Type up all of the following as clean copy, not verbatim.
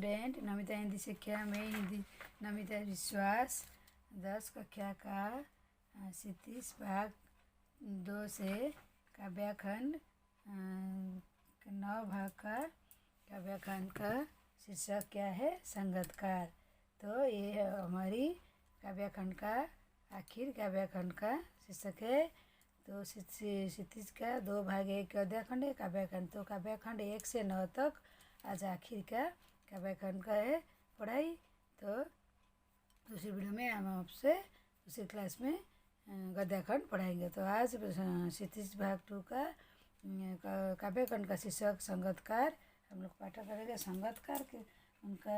Student Namita Hindi शिक्षा में हिंदी नमिता विश्वास 10 कक्षा का 37 भाग 2 से काव्यखंड 9 भाग का काव्यखंड का शीर्षक क्या है? संगतकार। तो ये है हमारी काव्यखंड का आखिर काव्यखंड का शीर्षक है। तो क्षितिज का 2 भाग 1 काव्यखंड है काव्यखंड। तो काव्यखंड 1 से 9 तक आज आखिर का काव्यखंड का है पढ़ाई। तो दूसरी वीडियो में हम आपसे दूसरी क्लास में गद्यखंड पढ़ाएंगे। तो आज क्षितिज भाग 2 का काव्यखंड का शीर्षक संगतकार हम लोग पाठ करेंगे। संगतकार के उनका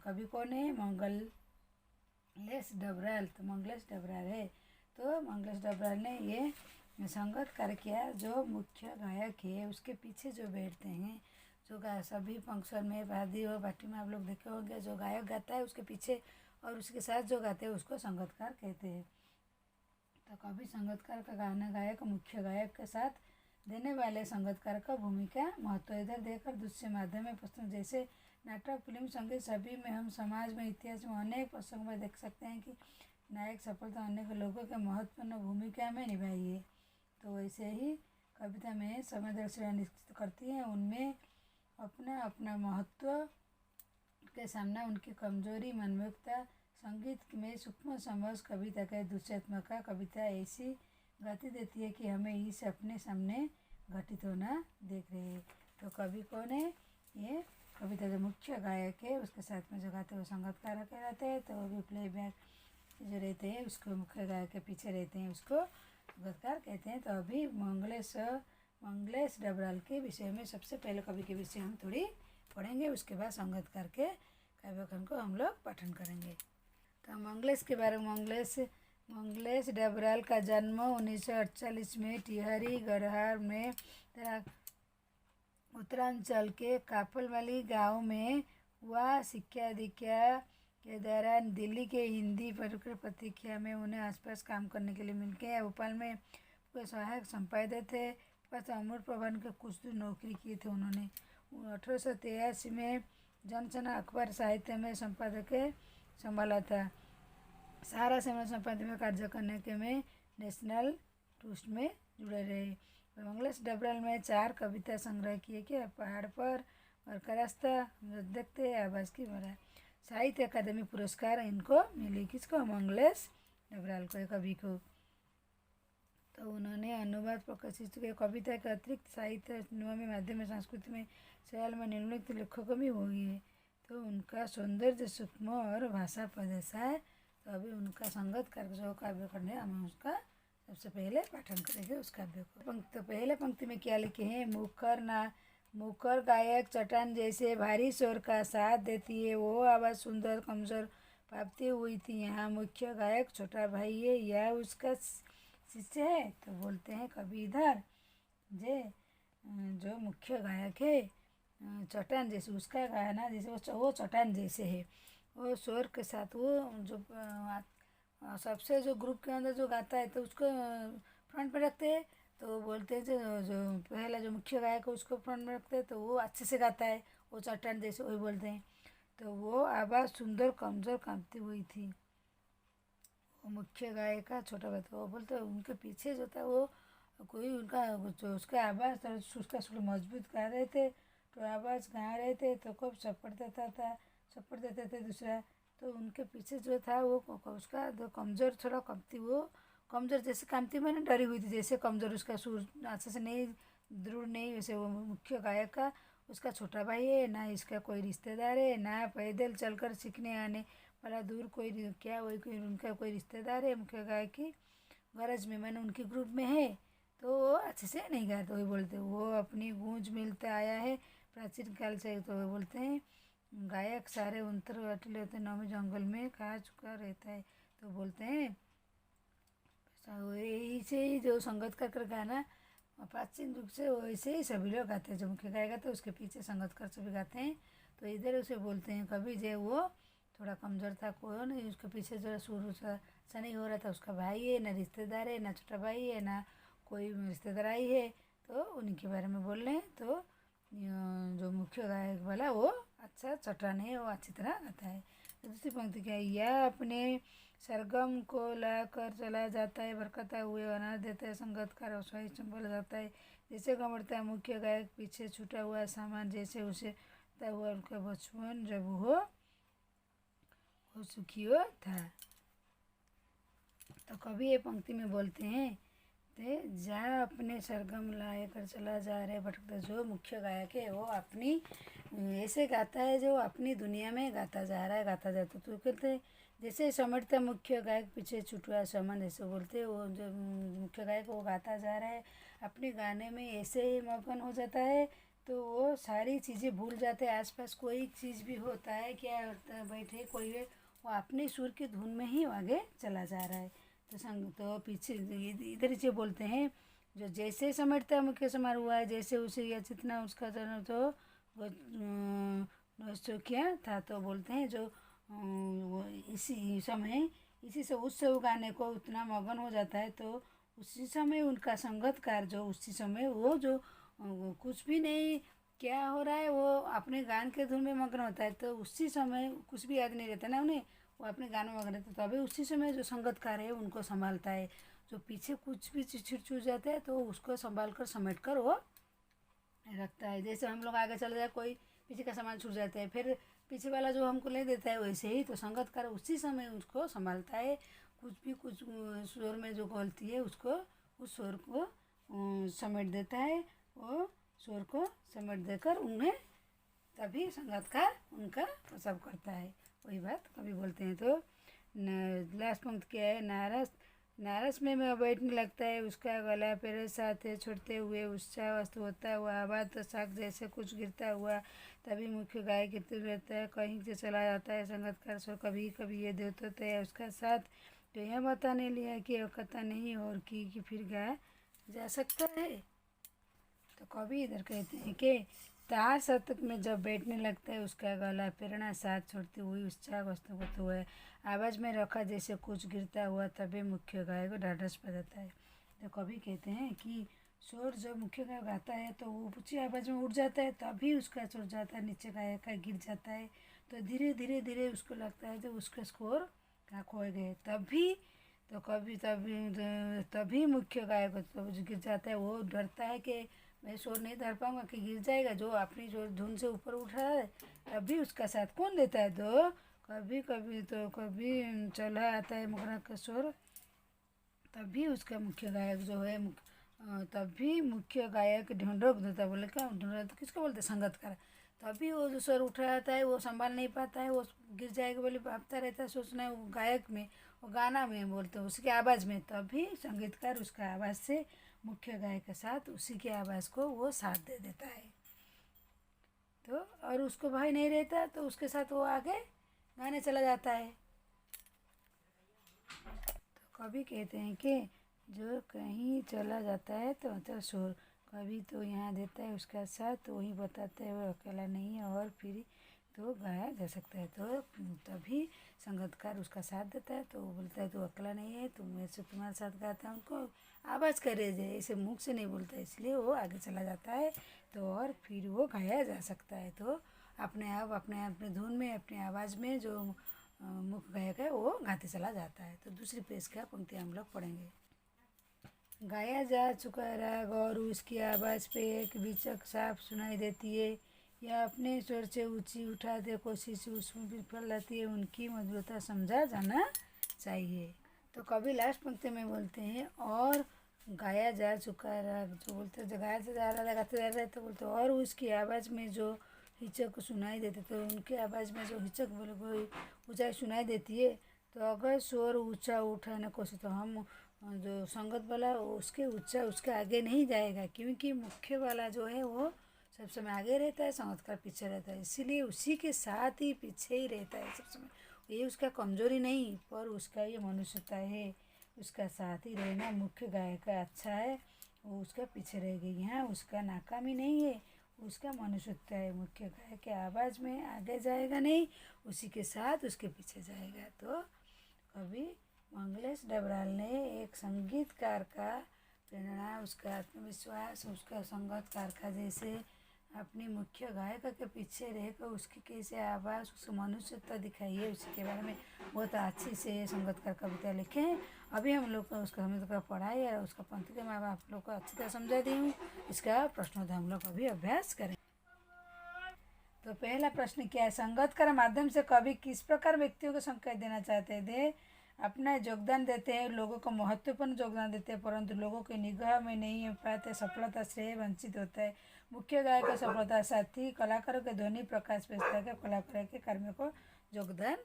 कवि कौन है? मंगलेश डबराल। तो मंगलेश डबराल है। तो मंगलेश डबराल ने ये संगतकार किया। जो मुख्य गायक है उसके पीछे जो बैठते हैं, जो सभी फंक्शन में शादी हो पार्टी में आप लोग देखे होंगे, जो गायक गाता है उसके पीछे और उसके साथ जो गाते हैं उसको संगतकार कहते हैं। तो कभी संगतकार का गाना गायक मुख्य गायक के साथ देने वाले संगतकार का भूमिका महत्व इधर देकर दूसरे माध्यम में प्रसंग जैसे नाटक, फिल्म, संगीत सभी में हम समाज में इतिहास में अनेक प्रसंग में देख सकते हैं कि नायक सफलता अनेक लोगों के महत्वपूर्ण भूमिका में निभाई है। तो वैसे ही कविता में संवेदनशीलता निश्चित करती है, उनमें अपना अपना महत्व के सामने उनकी कमजोरी मनमुक्ता। संगीत में सूक्ष्म समझ कविता के दूषात्मका कविता ऐसी गति देती है कि हमें इस अपने सामने घटित होना देख रहे हैं। तो कवि कौन है? ये कविता जो मुख्य गायक है उसके साथ में जो गाते हैं वो संगतकार कहलाते हैं। तो अभी प्लेबैक जो रहते हैं उसको मुख्य गायक के पीछे रहते हैं उसको संगतकार कहते हैं। तो अभी मंगलेश डबराल के विषय में सबसे पहले कवि के विषय हम थोड़ी पढ़ेंगे, उसके बाद संगतकार के काव्यखंड को हम लोग पठन करेंगे। तो मंगलेश के बारे में मंगलेश डबराल का जन्म 1948 में टिहरी गढ़वाल में उत्तरांचल के कापलवाली गांव में हुआ। शिक्षा दीक्षा के दौरान दिल्ली के हिंदी पत्रिका में उन्हें आसपास काम करने के लिए मिल गया। भोपाल में सहायक संपादक थे। अमूल प्रबंध के कुछ दिन नौकरी की थी उन्होंने। 1883 में जनसना अखबार साहित्य में संपादक संभाला था। सहारा समय संपादक में कार्य करने के में नेशनल ट्रस्ट में जुड़े रहे। मंगलेश डबराल में 4 कविता संग्रह किए कि पहाड़ पर का रास्ता, देखते आवाज़ की भरा। साहित्य अकादमी पुरस्कार इनको मिले। किसको? मंगलेश डबराल को, कवि को। तो उन्होंने अनुवाद प्रकाशित किए। कविता के अतिरिक्त साहित्य में माध्यम में संस्कृति में सयाल में निम्नलिखित लेखक भी हुए। तो उनका सौंदर्य सूक्ष्म और भाषा प्रदेशा है। तो अभी उनका संगतकार जो काव्यखंड है हम उसका सबसे पहले पाठन करेंगे उस काव्य को। तो पहले पंक्ति में क्या लिखे हैं? मुखर गायक चट्टान जैसे भारी स्वर का साथ देती है, वो आवाज़ सुंदर कमजोर प्राप्ति हुई थी। यहाँ मुख्य गायक छोटा भाई है या उसका शिष्य है। तो बोलते हैं कवि इधर जो मुख्य गायक है चट्टान जैसे, उसका गाना जैसे वो चट्टान जैसे है, वो स्वर के साथ वो जो सबसे जो ग्रुप के अंदर जो गाता है तो उसको फ्रंट पे रखते हैं। तो बोलते हैं जो पहला जो मुख्य गायक है उसको फ्रंट में रखते हैं तो वो अच्छे से गाता है, वो चट्टान जैसे वही बोलते हैं। तो वो आवाज़ सुंदर कमजोर कांपती हुई थी। वो मुख्य गायक का छोटा भाई, तो वो बोलते उनके पीछे जो था वो कोई उनका जो उसका आवाज़ उसका मजबूत गा रहे थे, तो आवाज़ गा रहे थे तो कब चप्पड़ देते थे दूसरा। तो उनके पीछे जो था वो उसका जो कमज़ोर थोड़ा कमती, वो कमज़ोर जैसे कामती मैंने डरी हुई थी, जैसे कमज़ोर उसका सुर अच्छे से नहीं दृढ़ नहीं, वैसे वो मुख्य गायक का उसका छोटा भाई है, ना इसका कोई रिश्तेदार है, ना पैदल चलकर सीखने आने वाला दूर कोई क्या वही कोई उनका कोई रिश्तेदार है। मुख्य गायक की गरज में मैंने उनके ग्रुप में है तो वो अच्छे से नहीं गाते। वही बोलते वो अपनी गूंज मिलता आया है प्राचीन काल से। तो वो बोलते हैं गायक सारे अंतर अटले होते नौवें जंगल में कहा चुका रहता है। तो बोलते हैं यही से ही जो संगतकार का गाना प्राचीन युग से वैसे ही सभी लोग गाते हैं। जो मुख्य गायक गाते हैं उसके पीछे संगतकार सभी गाते हैं। तो इधर उसे बोलते हैं कभी जो वो थोड़ा कमज़ोर था, कौन उसके पीछे जो शुरू सा नहीं हो रहा था, उसका भाई है, ना रिश्तेदार है, ना छोटा भाई है, ना कोई रिश्तेदार है। तो उन्हीं के बारे में बोल रहे हैं। तो जो मुख्य गायक वाला वो अच्छा चट्टान है वो अच्छी तरह गाता है। तो दूसरी पंक्ति क्या है, यह अपने सरगम को ला कर चला जाता है, बरकता हुए अनार देता है, संगतकार सही संभल जाता है, जैसे गमड़ता है मुख्य गायक पीछे छूटा हुआ सामान, जैसे उसे हुआ उनका बचपन जब वो सुखी हो था। तो कभी ये पंक्ति में बोलते हैं ते जहाँ अपने सरगम लाए कर चला जा रहा है भटकता, जो मुख्य गायक है वो अपनी ऐसे गाता है जो अपनी दुनिया में गाता जा रहा है, गाता जाता। तो कहते जैसे समझता मुख्य गायक पीछे छुटवा सामान, ऐसे बोलते वो जो मुख्य गायक वो गाता जा रहा है अपने गाने में ऐसे ही मगन हो जाता है, तो वो सारी चीज़ें भूल जाते हैं, आसपास कोई चीज़ भी होता है क्या होता है बैठे कोई है, वो अपने सुर की धुन में ही आगे चला जा रहा है। तो संग तो पीछे इधर से बोलते हैं जो जैसे समेटता मुख्य समार हुआ है, जैसे उसे या जितना उसका जन्म तो वो क्या था, तो बोलते हैं जो वो इसी समय इसी से उत्सव गाने को उतना मगन हो जाता है, तो उसी समय उनका संगतकार जो उसी समय वो जो कुछ भी नहीं क्या हो रहा है वो अपने गान के धुन में मग्न होता है, तो उसी समय कुछ भी याद नहीं रहता ना उन्हें, वो अपने गानों में मग्न रहते, तो अभी उसी समय जो संगतकार है उनको संभालता है, जो पीछे कुछ भी छिड़ छूट जाता है तो उसको संभाल कर समेट कर वो रखता है। जैसे हम लोग आगे चले जाए कोई पीछे का सामान छूट जाता है, फिर पीछे वाला जो हमको ले देता है, वैसे ही तो संगतकार उसी समय उसको संभालता है, कुछ स्वर में जो गलती है उसको उस स्वर को समेट देता है, वो स्वर को समेट देकर उन्हें तभी संगतकार उनका सब करता है। वही बात कभी बोलते हैं। तो लास्ट पंक्ति क्या है, नारस में बैठने लगता है, उसका गला पेरे साथ छोड़ते हुए उत्साहवस्थ होता हुआ आवाज़ तो शाख जैसे कुछ गिरता हुआ, तभी मुख्य गायक गिरते रहता है, कहीं से चला जाता है संगतकार स्वर, कभी कभी ये देवता होता है उसका साथ, तो यह बताने लिया कि कथा नहीं और कि फिर गाया जा सकता है। तो कवि इधर कहते हैं कि तार शतक में जब बैठने लगता है, उसका गला प्रेरणा साथ छोड़ती हुई उत्साह वस्तु हुआ आवाज़ में रखा जैसे कुछ गिरता हुआ, तभी मुख्य गायक को ढाढ़स बजाता है। तो कवि कहते हैं कि शोर जब मुख्य गायक गाता है तो वो ऊँची आवाज़ में उठ जाता है, तभी उसका चोट जाता है, नीचे गायक का गिर जाता है, तो धीरे धीरे धीरे उसको लगता है जो उसका स्कोर कहाँ खो गए, तभी तो कभी तभी मुख्य गायक तो गिर जाता है, वो डरता है कि मैं शोर नहीं धर पाऊँगा कि गिर जाएगा, जो अपनी जो धुन से ऊपर उठ रहा है तभी उसका साथ कौन देता है, तो कभी चला आता है मुखरा का शोर, तभी उसका मुख्य गायक जो है तभी मुख्य गायक ढूंढोक देता, बोले क्या ढूंढ तो किसको बोलते संगतकार, तभी वो जो स्वर उठ रहा है वो संभाल नहीं पाता है, वो गिर जाएगा बोले भागता रहता है, सोचना है वो गायक में वो गाना में बोलते हैं उसकी आवाज़ में, तभी संगीतकार उसका आवाज़ से मुख्य गायक के साथ उसी की आवाज़ को वो साथ दे देता है। तो और उसको भय नहीं रहता तो उसके साथ वो आगे गाने चला जाता है। तो कभी कहते हैं कि जो कहीं चला जाता है तो मतलब शोर कभी तो यहाँ देता है उसका साथ, तो वही बताता है वो अकेला नहीं है और फिर तो गाया जा सकता है, तो तभी संगतकार उसका साथ देता है, तो वो बोलता है तो अकेला नहीं है, तो मैं से तुम्हारे साथ गाता है, उनको आवाज़ करे जाए ऐसे मुख से नहीं बोलता, इसलिए वो आगे चला जाता है, तो और फिर वो गाया जा सकता है, तो अपने आप अपने धुन में अपनी आवाज़ में जो मुख्य गायक है वो गाते चला जाता है। तो दूसरी पेज का पंक्ति हम लोग पढ़ेंगे। गाया जा चुका राग और उसकी आवाज़ पे एक विचक साफ सुनाई देती है, या अपने स्वर से ऊंची उठाते कोशिश उसमें विफल रहती है, उनकी मधुरता समझा जाना चाहिए। तो कभी लास्ट पंक्ति में बोलते हैं और गाया जा चुका राग, जो बोलते हैं गाया जा रहा है गाते जा रहा है, तो बोलते और उसकी आवाज़ में जो हिचक सुनाई देते, तो उनकी आवाज़ में जो हिचक बोले कोई ऊंचाई सुनाई देती है, तो अगर स्वर ऊंचा उठाने कोशिश तो हम जो संगत वाला उसके ऊंचा उसके आगे नहीं जाएगा, क्योंकि मुख्य वाला जो है वो सब समय आगे रहता है, संगतकार पीछे रहता है, इसीलिए उसी के साथ ही पीछे ही रहता है सब समय, ये उसका कमजोरी नहीं पर उसका ये मनुष्यता है, उसका साथ ही रहना मुख्य गायक का अच्छा है, वो उसका पीछे रहेगी, यहाँ उसका नाकामी नहीं है, उसका मनुष्यता है, मुख्य गायक के आवाज़ में आगे जाएगा नहीं, उसी के साथ उसके पीछे जाएगा। तो कभी मंगलेश डबराल ने एक संगीतकार का प्रेरणा उसका आत्मविश्वास उसका संगतकार का जैसे अपनी मुख्य गायक के पीछे रहकर उसकी कैसे आवाज़ उसकी मनुष्यता दिखाइए, उसके बारे में बहुत अच्छी से संगीतकार कविता लिखे हैं। अभी हम लोग को उसका संगीतकार पढ़ाई और उसका पंक्ति मैं आप लोग को अच्छी तरह समझा दी हूँ। इसका प्रश्नोत्तर हम लोग अभी अभ्यास करें। तो पहला प्रश्न क्या है, संगीतकार माध्यम से कवि किस प्रकार व्यक्तियों को संकेत देना चाहते थे? अपना योगदान देते हैं, लोगों को महत्वपूर्ण योगदान देते हैं, परंतु लोगों के निगाह में नहीं हो पाते, सफलता श्रेय वंचित होता है। मुख्य गायक का सफलता साथी कलाकारों के ध्वनि प्रकाश पेशता के कलाकारों के कार्यों को योगदान।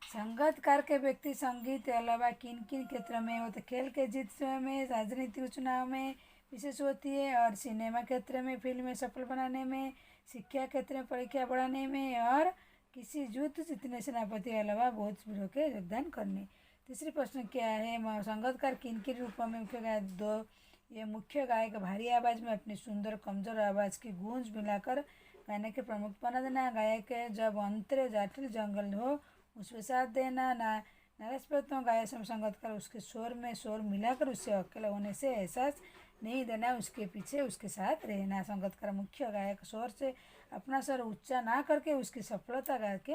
संगीतकार के व्यक्ति संगीत के अलावा किन किन क्षेत्रों में होते? खेल के जीत में, राजनीतिक चुनाव में विशेष होती है, और सिनेमा क्षेत्र में, फिल्म में सफल बनाने में, शिक्षा क्षेत्र में परीक्षा बढ़ाने में, और किसी युद्ध जीतने सेनापति के अलावा बहुत वीरों के योगदान करने। तीसरी प्रश्न क्या है, संगीतकार किन किन रूपों में मुख्य गायक? दो, ये मुख्य गायक भारी आवाज़ में अपनी सुंदर कमजोर आवाज़ की गूंज मिलाकर गाने के प्रमुख बना देना। गायक जब अंतर जटिल जंगल हो उसमें साथ देना। नाराजपन गायक संगीतकार उसके स्वर में स्वर मिलाकर उससे अकेला होने से एहसास नहीं देना, उसके पीछे उसके साथ रहना। संगीतकार मुख्य गायक स्वर से अपना स्वर ऊंचा ना करके उसकी सफलता गा के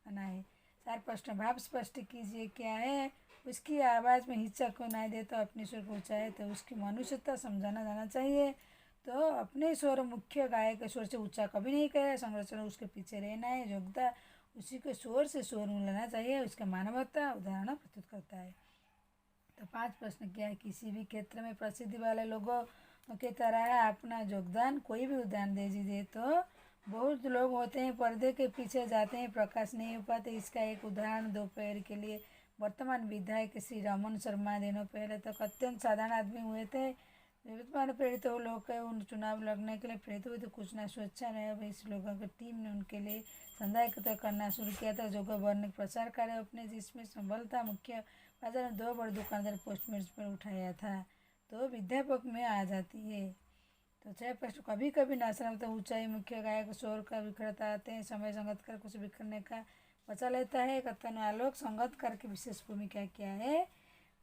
बनाए। 4 प्रश्न भाव स्पष्ट कीजिए। क्या है, उसकी आवाज़ में हिचक क्यों नहीं दे तो अपनी स्वर को ऊंचाई तो उसकी मनुष्यता समझाना जाना चाहिए। तो अपने स्वर मुख्य गायक के स्वर से ऊंचा कभी नहीं करे, संरचना उसके पीछे रहना है, योग्यता उसी के स्वर से स्वर मिलाना चाहिए, उसका मानवता उदाहरण प्रस्तुत करता है। तो 5 प्रश्न क्या है, किसी भी क्षेत्र में प्रसिद्धि वाले लोगों की तरह अपना योगदान कोई भी उदाहरण दे दीजिए। तो बहुत लोग होते हैं पर्दे के पीछे जाते हैं, प्रकाश नहीं हो पाते। इसका एक उदाहरण दोपहर के लिए वर्तमान विधायक श्री रमन शर्मा दिनों पहले तक अत्यंत साधारण आदमी हुए थे, वर्तमान प्रेरित वो लोग उन चुनाव लड़ने के लिए प्रेरित हुए थे। कुछ ना सोचा नहीं, अब इस लोगों की टीम ने उनके लिए संदायकता करना शुरू किया था। जो वर्णिक प्रचार कार्य अपने जिसमें संबलता मुख्य बाजार में 2 बड़े दुकानदार पोस्टमैन पर उठाया था, तो विद्यापक में आ जाती है। तो 6 प्रश्न, कभी कभी नाचना मतलब ऊंचाई मुख्य गायक शोर का बिखरता आते हैं, समय संगीतकार कुछ बिखरने का बचा लेता है। कथन आलोक संगीतकार की विशेष भूमिका क्या है?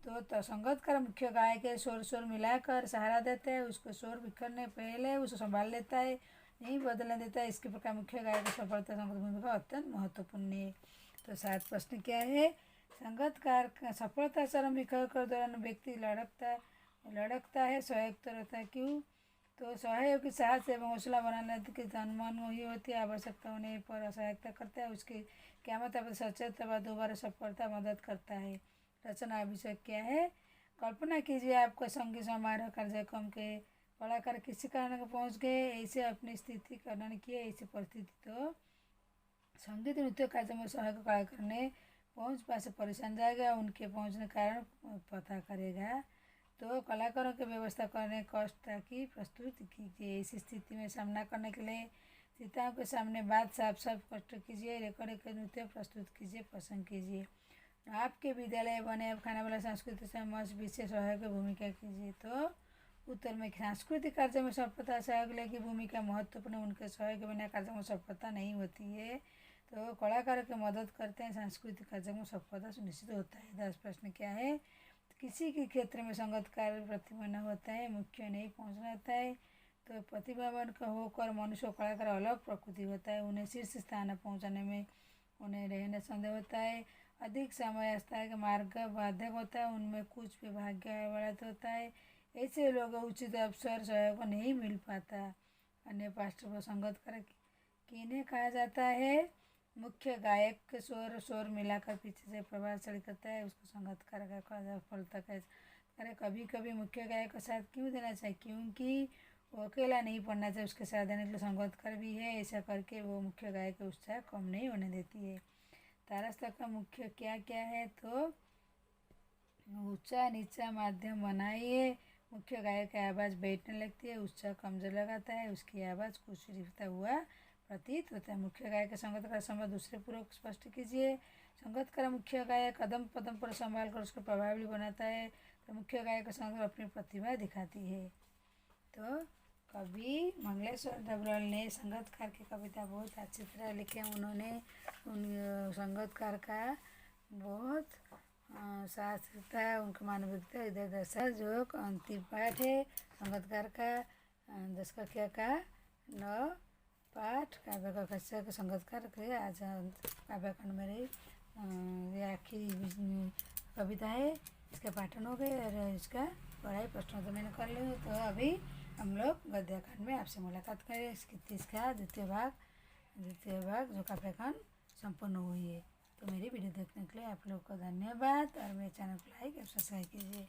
तो संगीतकार मुख्य गायक के शोर मिलाकर सहारा देता है, उसको शोर बिखरने पहले उसको संभाल लेता है, नहीं बदलने देता है। इसके प्रकार मुख्य गायक की सफलता संगीत भूमिका अत्यंत महत्वपूर्ण है। तो 7 प्रश्न क्या है, संगीतकार का सफलता चरम विखर कर दौरान व्यक्ति लड़कता है, सहयोग तो रहता है। क्यों? तो सहयोग की साहस एवं हौसला बनाने की अनुमान ही होती है, आवश्यकता होने पर सहायता करता है, उसकी क्या मतलब सचेत व दोबारा सफलता मदद करता है। रचना आवश्यक क्या है, कल्पना कीजिए आपको संगीत समारोह कार्यक्रम के कलाकार किसी कारण को पहुँच गए, ऐसे अपनी स्थिति का वर्णन किए। ऐसी परिस्थिति तो संगीत नृत्य कार्यक्रम में सहयोग कलाकार ने पहुँच पास परेशान जाएगा, उनके पहुँचने कारण पता करेगा। तो कलाकारों की व्यवस्था करने कष्ट की प्रस्तुत कीजिए। इस स्थिति में सामना करने के लिए सीताओं के सामने बात साफ कष्ट कीजिए, रिकॉर्ड के नृत्य प्रस्तुत कीजिए, पसंद कीजिए। आपके विद्यालय बने अब खाने वाला सांस्कृतिक समाज विशेष सहयोग की भूमिका कीजिए। तो उत्तर में सांस्कृतिक कार्य में सफलता सहयोग की भूमिका महत्वपूर्ण, उनके सहयोग के बिना कार्यक्रम में सफलता नहीं होती है। तो कलाकारों की मदद करते हैं, सांस्कृतिक कार्यक्रम में सफलता सुनिश्चित होता है। 10 प्रश्न क्या है, किसी के क्षेत्र में संगीतकार प्रतिभा न होता है, मुख्य नहीं पहुँचना होता है। तो प्रतिभावान का होकर मनुष्य कलाकार अलग प्रकृति होता है, उन्हें शीर्ष स्थान पहुँचाने में उन्हें रहने संदेह होता है। अधिक समय स्थायी का मार्ग बाधक होता है, उनमें कुछ भी भाग्य बढ़त होता है। ऐसे लोग उचित अवसर सहयोग नहीं मिल पाता। अन्य पार्श्व को संगीतकार किन्हें कहा जाता है? मुख्य गायक के स्वर मिलाकर पीछे से प्रभावशाली करता है, उसको संगीतकार का फलता है। कभी कभी मुख्य गायक का साथ क्यों देना चाहिए? क्योंकि वो अकेला नहीं पढ़ना चाहिए, उसके साथ देने के लिए संगीतकार भी है। ऐसा करके वो मुख्य गायक का उत्साह कम नहीं होने देती है। तारस्ता का मुख्य क्या क्या है? तो ऊंचा नीचा माध्यम बनाइए। मुख्य गायक की आवाज़ बैठने लगती है, उत्साह कमजोर लगाता है, उसकी आवाज़ कुछ रिश्ता हुआ प्रतीत होता है। मुख्य गायक के संगीतकार संबंध दूसरे पूर्वक स्पष्ट कीजिए। संगीतकार मुख्य गायक कदम कदम पर संभाल कर उसको प्रभावी बनाता है, तो मुख्य गायक का संगीतकार अपनी प्रतिभा दिखाती है। तो कवि मंगलेश्वर डबराल ने संगीतकार की कविता बहुत अच्छी तरह लिखे। उन्होंने उन संगीतकार का बहुत शास्त्रता, उनकी मानविकता इधर दशा जो अंतिम पाठ है संगीतकार का 10 कक्षा का 9 पाठ काव्य का शीर्षक संगतकार के। आज काव्यखंड मेरे ये आखिरी कविता है, इसका पाठन हो गए और इसका पढ़ाई प्रश्नों तो मैंने कर ली। तो अभी हम लोग गद्यखंड में आपसे मुलाकात करें। इसका द्वितीय भाग जो काव्यखंड संपूर्ण हुई है। तो मेरी वीडियो देखने के लिए आप लोग को धन्यवाद और मेरे चैनल को लाइक और सब्सक्राइब कीजिए।